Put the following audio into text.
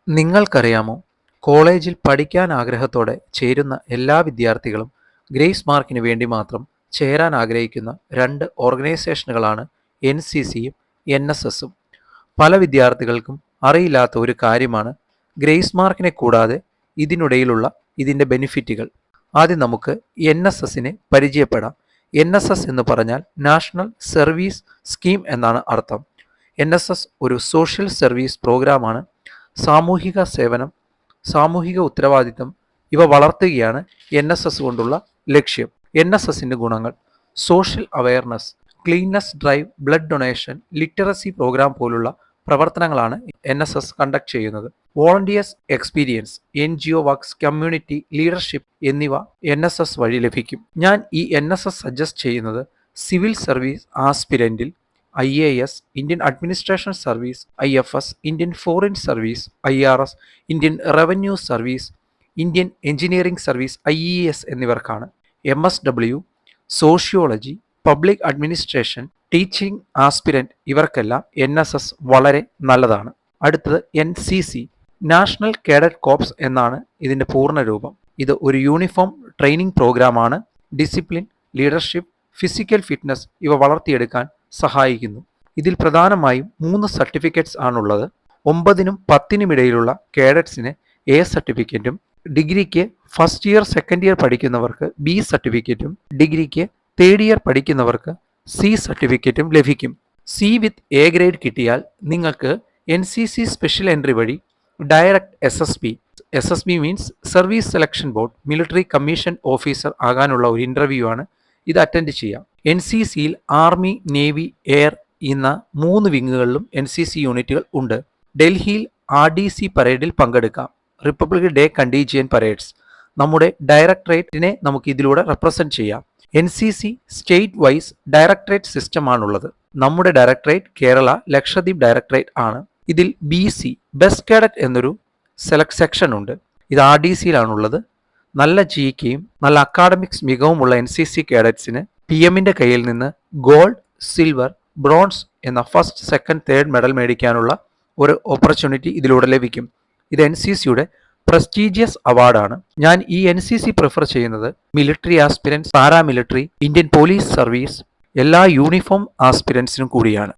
നിങ്ങൾക്കറിയാമോ, കോളേജിൽ പഠിക്കാൻ ആഗ്രഹത്തോടെ ചേരുന്ന എല്ലാ വിദ്യാർത്ഥികളും ഗ്രേസ് മാർക്കിന് വേണ്ടി മാത്രം ചേരാൻ ആഗ്രഹിക്കുന്ന രണ്ട് ഓർഗനൈസേഷനുകളാണ് എൻ സി സിയും എൻ എസ് എസും. പല വിദ്യാർത്ഥികൾക്കും അറിയില്ലാത്ത ഒരു കാര്യമാണ് ഗ്രേസ് മാർക്കിനെ കൂടാതെ ഇതിൻ്റെ ബെനിഫിറ്റുകൾ. ആദ്യം നമുക്ക് എൻ എസ് എസിനെ പരിചയപ്പെടാം. എൻ എസ് എസ് എന്ന് പറഞ്ഞാൽ നാഷണൽ സർവീസ് സ്കീം എന്നാണ് അർത്ഥം. എൻ എസ് എസ് ഒരു സോഷ്യൽ സർവീസ് പ്രോഗ്രാമാണ്. സാമൂഹിക സേവനം, സാമൂഹിക ഉത്തരവാദിത്തം ഇവ വളർത്തുകയാണ് എൻ എസ് എസ് കൊണ്ടുള്ള ലക്ഷ്യം. എൻ എസ് എസിൻ്റെ ഗുണങ്ങൾ: social awareness, cleanness drive, blood donation, literacy programme പോലുള്ള പ്രവർത്തനങ്ങളാണ് എൻ എസ് എസ് കണ്ടക്ട് ചെയ്യുന്നത്. Volunteers experience, N G O works, community leadership എന്നിവ എൻ എസ് എസ് വഴി ലഭിക്കും. ഞാൻ ഈ എൻ എസ് എസ് സജസ്റ്റ് ചെയ്യുന്നത് സിവിൽ സർവീസ് ആസ്പിരൻറ്റിൽ IAS, Indian administration service, IFS, Indian foreign service, IRS, Indian revenue service, Indian engineering service IES എന്നിവർക്കാണ്. MSW, sociology, public administration, teaching aspirant ഇവർക്കെല്ലാം NSS വളരെ നല്ലതാണ്. അടുത്തത് NCC, നാഷണൽ കേഡറ്റ് കോർപ്സ് എന്നാണ് ഇതിൻ്റെ പൂർണ്ണ രൂപം. ഇത് ഒരു യൂണിഫോം ട്രെയിനിങ് പ്രോഗ്രാമാണ്. ഡിസിപ്ലിൻ, ലീഡർഷിപ്പ്, ഫിസിക്കൽ ഫിറ്റ്നസ് ഇവ വളർത്തിയെടുക്കാൻ സഹായിക്കുന്നു. ഇതിൽ പ്രധാനമായും 3 സർട്ടിഫിക്കറ്റ്സ് ആണുള്ളത്. 9നും 10നും ഇടയിലുള്ള കേഡറ്റ്സിന് A സർട്ടിഫിക്കറ്റും, ഡിഗ്രിക്ക് ഫസ്റ്റ് ഇയർ സെക്കൻഡ് ഇയർ പഠിക്കുന്നവർക്ക് B സർട്ടിഫിക്കറ്റും, ഡിഗ്രിക്ക് തേർഡ് ഇയർ പഠിക്കുന്നവർക്ക് C സർട്ടിഫിക്കറ്റും ലഭിക്കും. C വിത്ത് A ഗ്രേഡ് കിട്ടിയാൽ നിങ്ങൾക്ക് NCC സ്പെഷ്യൽ എൻട്രി വഴി direct SSB means service selection board, military commission officer ആകാനുള്ള ഒരു ഇൻ്റർവ്യൂ ആണ്. ഇത് അറ്റൻഡ് ചെയ്യാം. NCCയിൽ ആർമി, നേവി, എയർ എന്ന 3 വിങ്ങുകളിലും NCC യൂണിറ്റുകൾ ഉണ്ട്. ഡൽഹിയിൽ RDC പരേഡിൽ പങ്കെടുക്കാം. Republic day contingent parades. നമ്മുടെ ഡയറക്ടറേറ്റിനെ നമുക്ക് ഇതിലൂടെ റെപ്രസെൻറ്റ് ചെയ്യാം. NCC സ്റ്റേറ്റ് വൈസ് ഡയറക്ടറേറ്റ് സിസ്റ്റമാണുള്ളത്. നമ്മുടെ ഡയറക്ടറേറ്റ് കേരള ലക്ഷദ്വീപ് ഡയറക്ടറേറ്റ് ആണ്. ഇതിൽ BC ബെസ്റ്റ് കേഡറ്റ് എന്നൊരു സെക്ഷൻ ഉണ്ട്. ഇത് RDCയിലാണുള്ളത്. നല്ല GKയും നല്ല അക്കാഡമിക്സ് മികവുമുള്ള NCC കേഡറ്റ്സിന് PM-ൻ്റെ കയ്യിൽ നിന്ന് ഗോൾഡ്, സിൽവർ, ബ്രോൺസ് എന്ന ഫസ്റ്റ്, സെക്കൻഡ്, തേർഡ് മെഡൽ മേടിക്കാനുള്ള ഒരു ഓപ്പർച്യൂണിറ്റി ഇതിലൂടെ ലഭിക്കും. ഇത് NCCയുടെ പ്രസ്റ്റീജിയസ് അവാർഡാണ്. ഞാൻ ഈ NCC പ്രിഫർ ചെയ്യുന്നത് military aspirants, paramilitary, Indian police service എല്ലാ യൂണിഫോം ആസ്പിരൻസിനും കൂടിയാണ്.